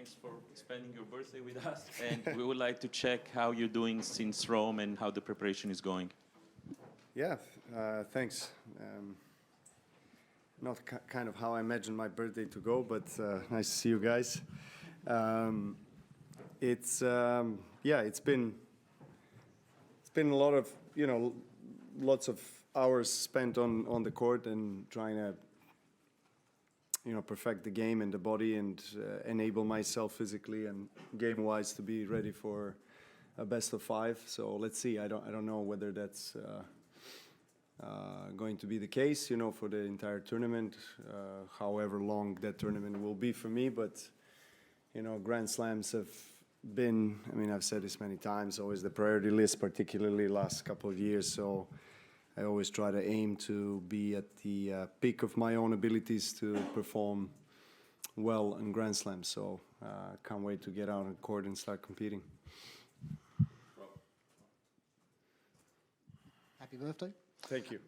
Thanks for spending your birthday with us. And we would like to check how you're doing since Rome and how the preparation is going. Yeah, thanks. Not kind of how I imagined my birthday to go, but nice to see you guys. It's been a lot of, lots of hours spent on the court and trying to, perfect the game and the body and enable myself physically and game-wise to be ready for a best of 5. So let's see. I don't know whether that's going to be the case, for the entire tournament, however long that tournament will be for me. But, Grand Slams have been, I've said this many times, always the priority list, particularly last couple of years. So I always try to aim to be at the peak of my own abilities to perform well in Grand Slams. So can't wait to get out on court and start competing. Happy birthday. Thank you.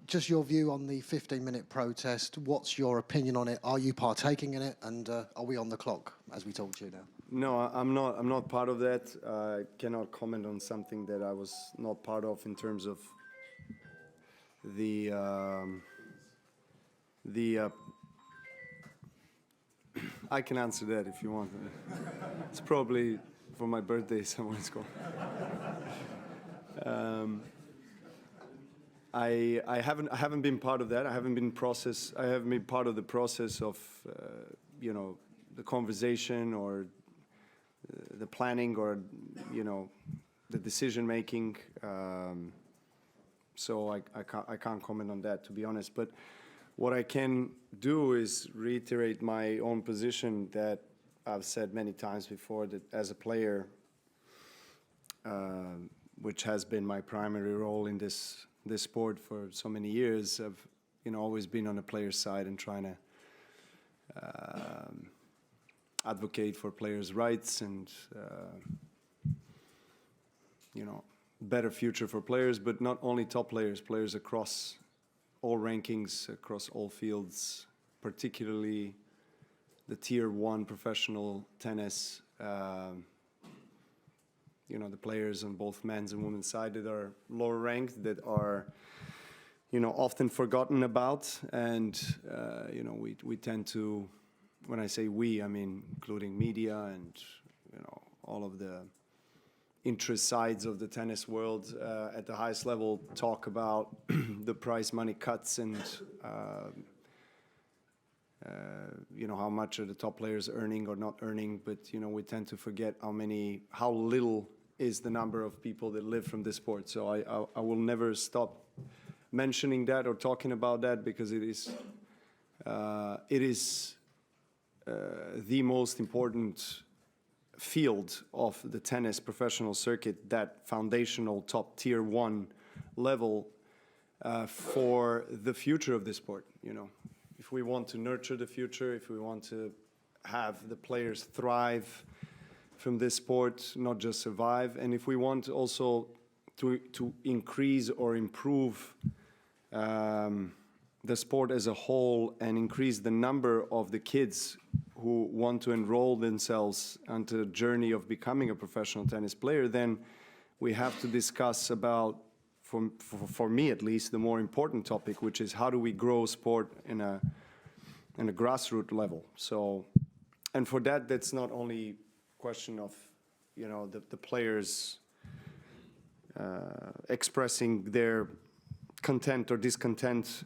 Just your view on the 15-minute protest. What's your opinion on it? Are you partaking in it? And are we on the clock as we talk to you now? No, I'm not part of that. I cannot comment on something that I was not part of in terms of the I can answer that if you want. It's probably for my birthday someone's going. I haven't been part of that. I haven't been part of the process of the conversation or the planning or the decision making. So I can't comment on that, to be honest. But what I can do is reiterate my own position that I've said many times before, that as a player, which has been my primary role in this sport for so many years, I've always been on the player's side and trying to advocate for players' rights and better future for players, but not only top players, players across all rankings, across all fields, particularly the tier 1 professional tennis, the players on both men's and women's side that are lower ranked, that are, often forgotten about. And, we tend to, when I say we, I mean including media and, all of the interest sides of the tennis world at the highest level talk about the prize money cuts and how much are the top players earning or not earning, but we tend to forget how little is the number of people that live from this sport. So I will never stop mentioning that or talking about that, because it is the most important field of the tennis professional circuit, that foundational top tier 1 level for the future of the sport. If we want to nurture the future, if we want to have the players thrive from this sport, not just survive, and if we want also to increase or improve the sport as a whole and increase the number of the kids who want to enroll themselves onto the journey of becoming a professional tennis player, then we have to discuss about, for me at least, the more important topic, which is how do we grow sport in a grassroots level. So, and for that, that's not only question of, the players expressing their content or discontent.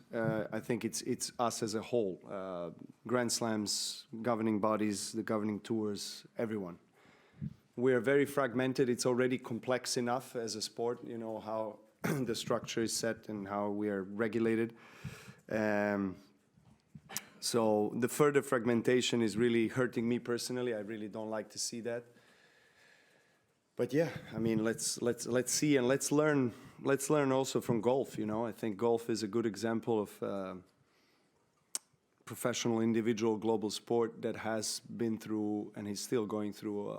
I think it's us as a whole, Grand Slams, governing bodies, the governing tours, everyone. We are very fragmented. It's already complex enough as a sport, how the structure is set and how we are regulated. So the further fragmentation is really hurting me personally. I really don't like to see that. But yeah, let's see and let's learn also from golf. I think golf is a good example of professional, individual, global sport that has been through and is still going through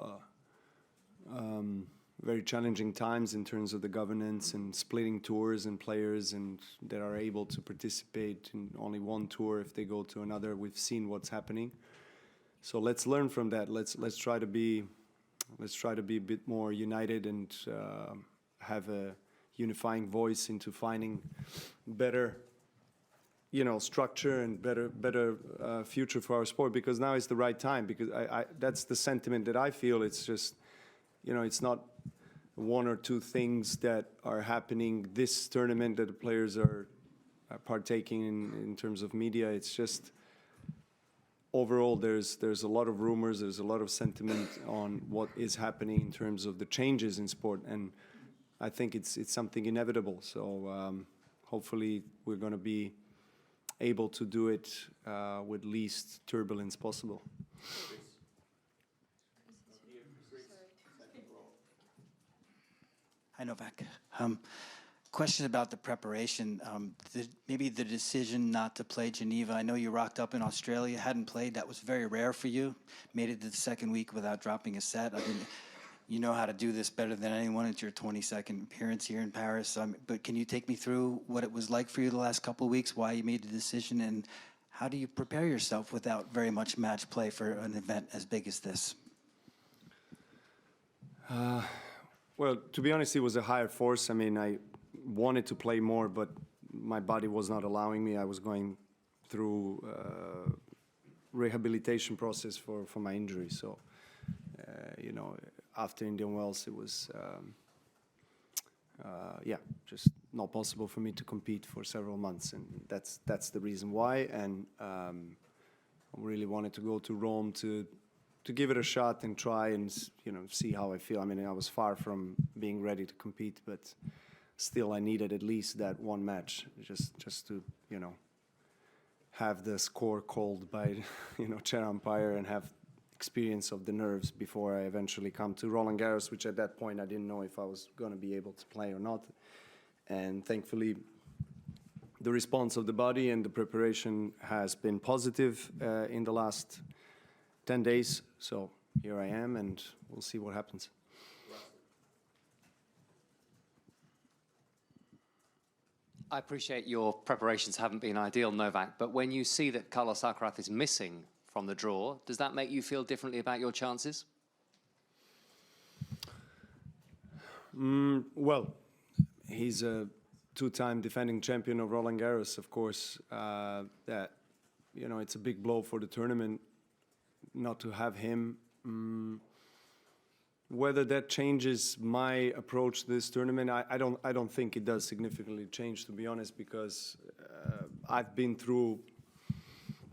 very challenging times in terms of the governance and splitting tours and players, and that are able to participate in only one tour if they go to another. We've seen what's happening. So let's learn from that. Let's try to be a bit more united and have a unifying voice into finding better, structure and better future for our sport, because now is the right time. Because that's the sentiment that I feel. It's just, it's not one or two things that are happening this tournament that the players are partaking in terms of media. It's just overall there's a lot of rumors, there's a lot of sentiment on what is happening in terms of the changes in sport, and I think it's something inevitable. So hopefully we're going to be able to do it with least turbulence possible. Hi, Novak. Question about the preparation. Maybe the decision not to play Geneva. I know you rocked up in Australia, hadn't played. That was very rare for you. Made it to the second week without dropping a set. I mean, you know how to do this better than anyone. It's your 22nd appearance here in Paris. But can you take me through what it was like for you the last couple of weeks, why you made the decision, and how do you prepare yourself without very much match play for an event as big as this? Well, to be honest, it was a higher force. I mean, I wanted to play more, but my body was not allowing me. I was going through rehabilitation process for my injury. So, after Indian Wells, it was, just not possible for me to compete for several months. And that's the reason why. And I really wanted to go to Rome to give it a shot and try and, see how I feel. I mean, I was far from being ready to compete, but still I needed at least that one match just to, have the score called by, chair umpire and have experience of the nerves before I eventually come to Roland-Garros, which at that point I didn't know if I was going to be able to play or not. And thankfully, the response of the body and the preparation has been positive in the last 10 days. So here I am, and we'll see what happens. I appreciate your preparations haven't been ideal, Novak, but when you see that Carlos Alcaraz is missing from the draw, does that make you feel differently about your chances? Well, he's a two-time defending champion of Roland-Garros, of course. That, it's a big blow for the tournament not to have him. Whether that changes my approach to this tournament, I don't think it does significantly change, to be honest, because I've been through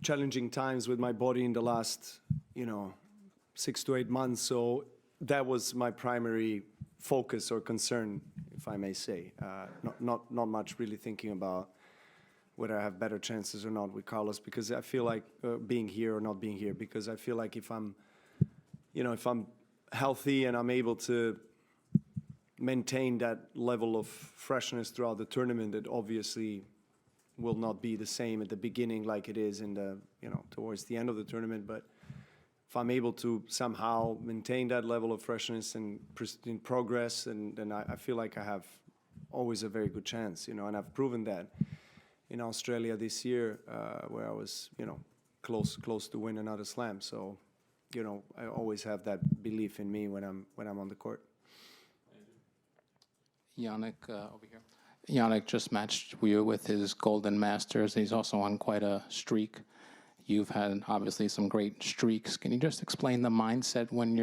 challenging times with my body in the last, 6 to 8 months. So that was my primary focus or concern, if I may say. Not much really thinking about whether I have better chances or not with Carlos, because I feel like being here or not being here, because I feel like if I'm healthy and I'm able to maintain that level of freshness throughout the tournament, it obviously will not be the same at the beginning like it is in the, towards the end of the tournament. But if I'm able to somehow maintain that level of freshness and in progress, and then I feel like I have always a very good chance, and I've proven that in Australia this year, where I was, close to win another slam. So, I always have that belief in me when I'm on the court. Yannick, over here. Yannick just matched you with his Golden Masters. He's also on quite a streak. You've had obviously some great streaks. Can you just explain the mindset when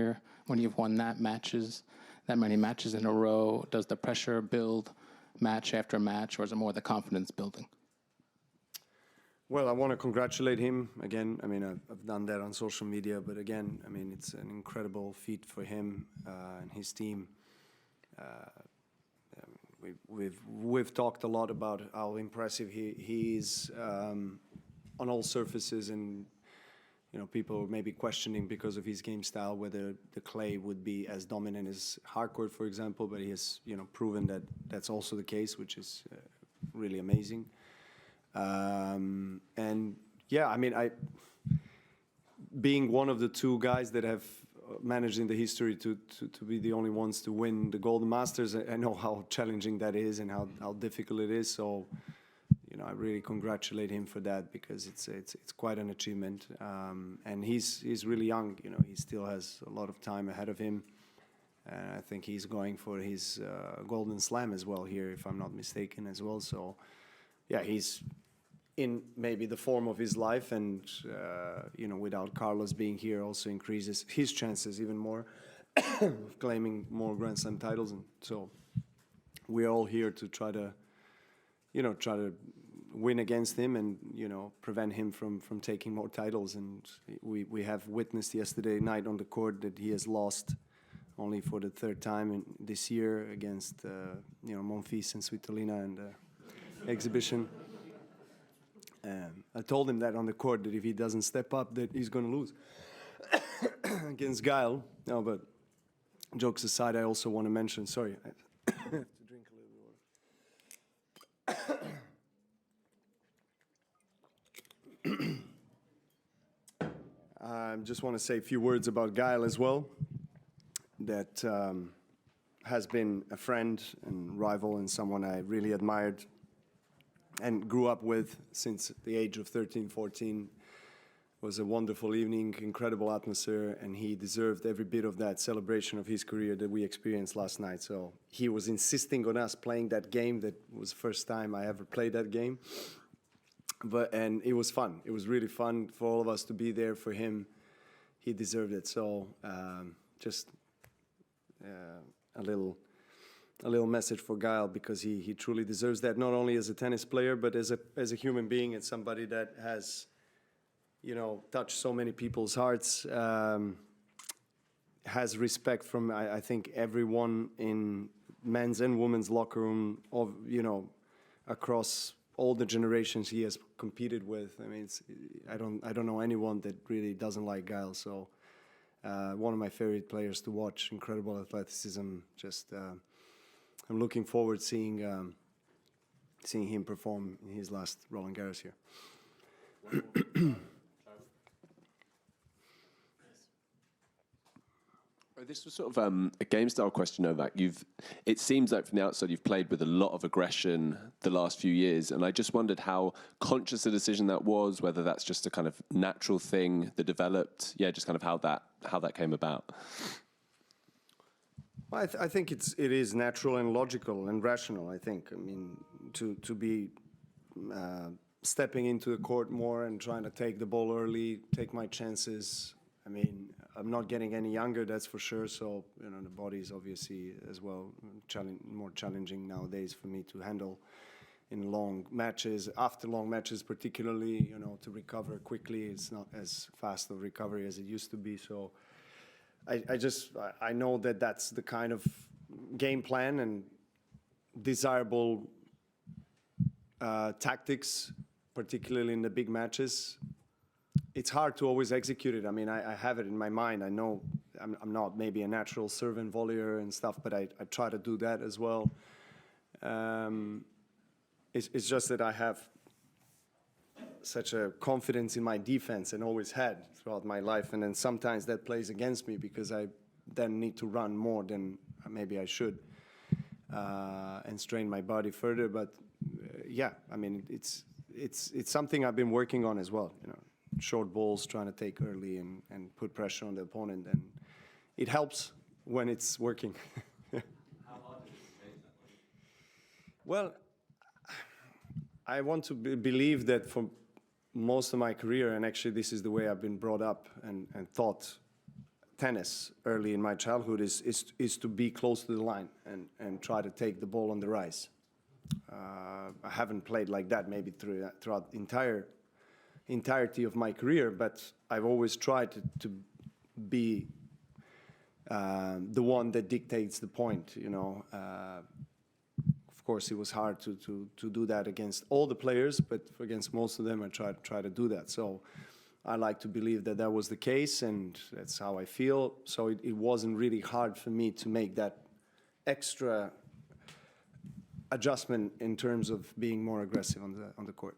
you've won that many matches in a row? Does the pressure build match after match, or is it more the confidence building? Well, I want to congratulate him again. I mean, I've done that on social media, but again, I mean, it's an incredible feat for him and his team. We've talked a lot about how impressive he is on all surfaces, and people may be questioning because of his game style whether the clay would be as dominant as hardcourt, for example. But he has proven that that's also the case, which is really amazing. And yeah, I mean, being one of the two guys that have managed in the history to be the only ones to win the Golden Masters, I know how challenging that is and how difficult it is. So, I really congratulate him for that, because it's quite an achievement. And he's really young. He still has a lot of time ahead of him. And I think he's going for his Golden Slam as well here, if I'm not mistaken, as well. So, yeah, he's in maybe the form of his life, and without Carlos being here, also increases his chances even more of claiming more Grand Slam titles. And so we're all here to try to win against him and prevent him from taking more titles. And we have witnessed yesterday night on the court that he has lost only for the third time this year against Monfils and Svitolina in the exhibition. I told him that on the court, that if he doesn't step up, that he's going to lose against Gael. No, but jokes aside, I also want to mention, sorry, I have to drink a little bit of water. I just want to say a few words about Gael as well, that has been a friend and rival and someone I really admired and grew up with since the age of 13, 14. It was a wonderful evening, incredible atmosphere, and he deserved every bit of that celebration of his career that we experienced last night. So he was insisting on us playing that game. That was the first time I ever played that game. And it was fun. It was really fun for all of us to be there for him. He deserved it. So just a little message for Gael, because he truly deserves that, not only as a tennis player, but as a human being and somebody that has, touched so many people's hearts, has respect from, I think, everyone in men's and women's locker room of, across all the generations he has competed with. I mean, I don't know anyone that really doesn't like Gael. So one of my favorite players to watch, incredible athleticism, just I'm looking forward seeing him perform in his last Roland-Garros here. This was sort of a game-style question, Novak. It seems like from the outside you've played with a lot of aggression the last few years, and I just wondered how conscious a decision that was, whether that's just a kind of natural thing that developed, just kind of how that came about. Well, I think it is natural and logical and rational, I think. I mean, to be stepping into the court more and trying to take the ball early, take my chances. I mean, I'm not getting any younger, that's for sure. So, the body is obviously as well more challenging nowadays for me to handle in long matches, after long matches particularly, to recover quickly. It's not as fast of recovery as it used to be. So I know that that's the kind of game plan and desirable tactics, particularly in the big matches. It's hard to always execute it. I mean, I have it in my mind. I know I'm not maybe a natural serve and volleyer and stuff, but I try to do that as well. It's just that I have such a confidence in my defense and always had throughout my life. And then sometimes that plays against me because I then need to run more than maybe I should and strain my body further. But yeah, I mean, it's something I've been working on as well, short balls, trying to take early and put pressure on the opponent. And it helps when it's working. How hard is it to make that way? Well, I want to believe that for most of my career, and actually this is the way I've been brought up and taught tennis early in my childhood, is to be close to the line and try to take the ball on the rise. I haven't played like that maybe throughout the entirety of my career, but I've always tried to be the one that dictates the point, Of course, it was hard to do that against all the players, but against most of them, I try to do that. So I like to believe that that was the case, and that's how I feel. So it wasn't really hard for me to make that extra adjustment in terms of being more aggressive on the court.